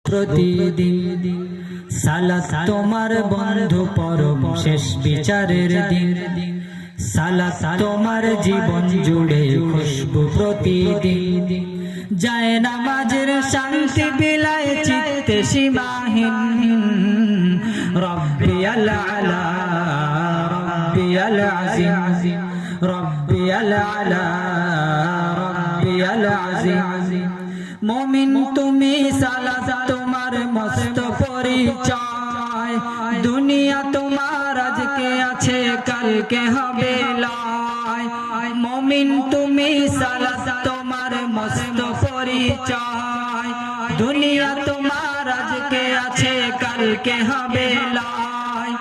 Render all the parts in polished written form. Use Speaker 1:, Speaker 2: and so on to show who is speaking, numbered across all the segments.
Speaker 1: প্রতিদিন। সালাত তোমার বন্ধু পরম শেষ বিচারের দিন। সালাত তোমার জীবন জুড়ে খুশবু প্রতিদিন। যায় নামাজের শান্তি বিলায় চিত্তে সীমাহীন। রব্বিয়াল আলা রব্বিয়াল আযীম রব্বিয়াল আলা রব্বিয়াল আযীম। মুমিন তুমি সালাত তোমার মস্ত পরিচয়। দুনিয়া তোমার আজকে আছে কালকে হবে লয়। মুমিন তুমি সালাত তোমার মস্ত পরিচয়। দুনিয়া তোমার আজকে আছে কালকে হবে লয়।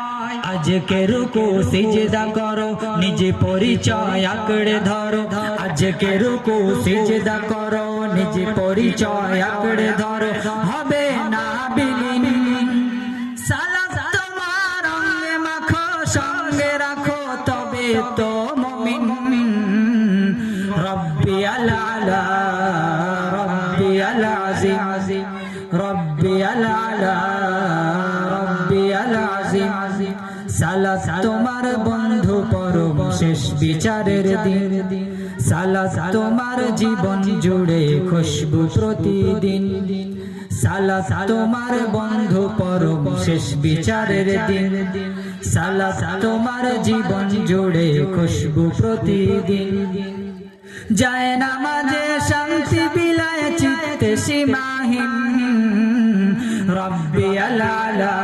Speaker 1: আজকে রুকু সিজদা করো নিজে পরিচয় আঁকড়ে ধরো। আজকে রুকু সিজদা করো নিজে পরিচয় আঁকড়ে ধরো। হবে না বিলীন। সালাত তোমার অঙ্গে মাখো সঙ্গে রাখো তবে তো মুমিন। রব্বিয়াল আলা রব্বিয়াল আযীম রব্বিয়াল আলা রব্বিয়াল আযীম। সালাত তোমার বন্ধু পরম শেষ বিচারের দিন। সালাত তোমার জীবন জুড়ে খুশবু প্রতিদিন। সালাত তোমার বন্ধু পরম শেষ বিচারের দিন। সালাত তোমার জীবন জুড়ে খুশবু প্রতিদিন। যায় নামাজে শান্তি বিলায় চিত্তে সীমাহীন। রব্বিয়াল আলা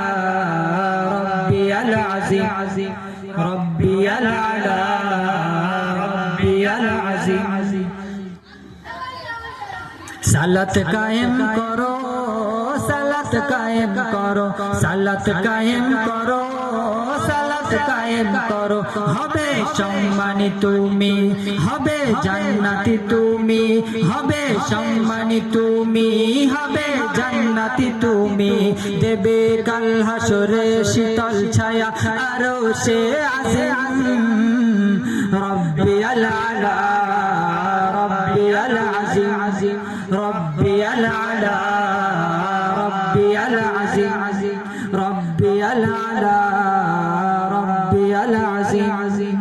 Speaker 1: রব্বিয়াল আযীম রব্বিয়াল আলা রব্বিয়াল আযীম। সালাত কায়েম করো সালাত কায়েম করো সালাত কায়েম করো সালাত কায়েম করো। হবে সম্মানী তুমি হবে জান্নাতি তুমি। হবে সম্মানী তুমি হবে জান্নাতি তুমি। দেবে কাল হাসরে শীতল ছায়া আরশে আযীম। রব্বিয়াল আলা রব্বিয়াল আযীম রব্বিয়াল আলা রব্বিয়াল আযীম রব্বিয়াল আলা রব্বিয়াল আযীম।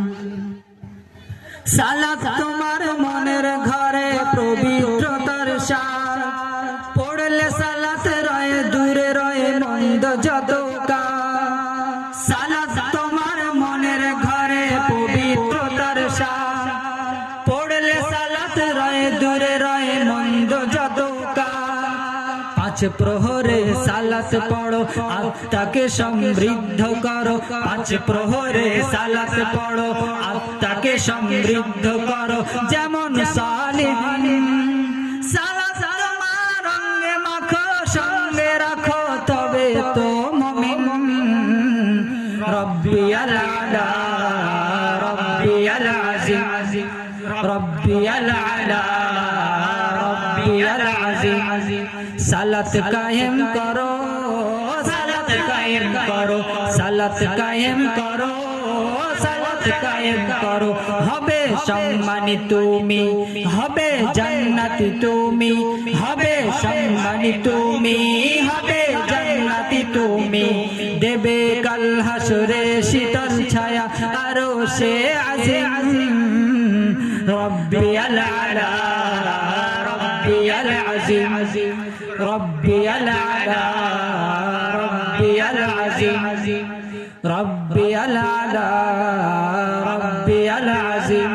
Speaker 1: সালাত তোমার মনের ঘরে পবিত্রতার সার। পড়লে সালাত রয়ে দূরে রয়ে মন্দ যত কাজ। সালাত তোমার মনের ঘরে পবিত্রতার সার। পড়লে সালাত রয়ে দূরে রয়ে মন্দ যত কাজ। পাঁচ প্রহরে সালাত পড়ো আত্মাকে সমৃদ্ধ করো। পাঁচ প্রহরে সালাত পড়ো আত্মাকে সমৃদ্ধ করো। যেমন সালিহিন সালাত তোমার অঙ্গে মাখো সঙ্গে রাখো তবে তো মুমিন। রব্বিয়াল আলা রব্বিয়াল আযীম রব্বিয়াল আলা রব্বিয়াল আযীম। সালাত কায়েম করো সালাত কায়েম করো সালাত কায়েম করো সালাত কায়েম করো। হবে সম্মানী তুমি হবে জান্নাতি তুমি। হবে সম্মানী তুমি হবে জান্নাতি তুমি। দেবে কাল হাসরে শীতল ছায়া আরশে আযীম। রব্বিয়াল আলা রব্বিয়াল আযীম রব্বিয়াল আলা রব্বিয়াল আযীম রব্বিয়াল আলা রব্বিয়াল আযীম।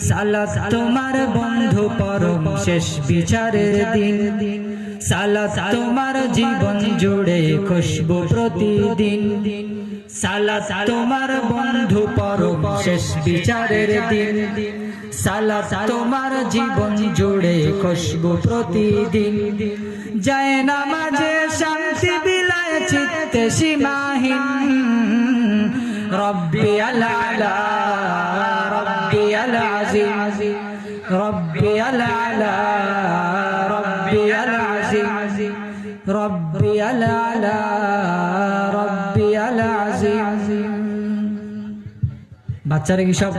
Speaker 1: সালাত তোমার বন্ধু পরম শেষ বিচারের দিন। সালাত তোমার জীবন জুড়ে খুশবু প্রতিদিন। সালাত তোমার বন্ধু পরম শেষ বিচারের দিন। সালাত তোমার জীবন জুড়ে খুশবু প্রতিদিন। যায় নামাজে শান্তি বিলায় চিত্তে সীমাহীন। রব্বিয়াল আলা রব্বিয়াল আযীম রব্বিয়াল আলা রব্বিয়াল আযীম রব্বিয়াল আলা রব্বিয়াল আযীম। বাচ্চারা কি সব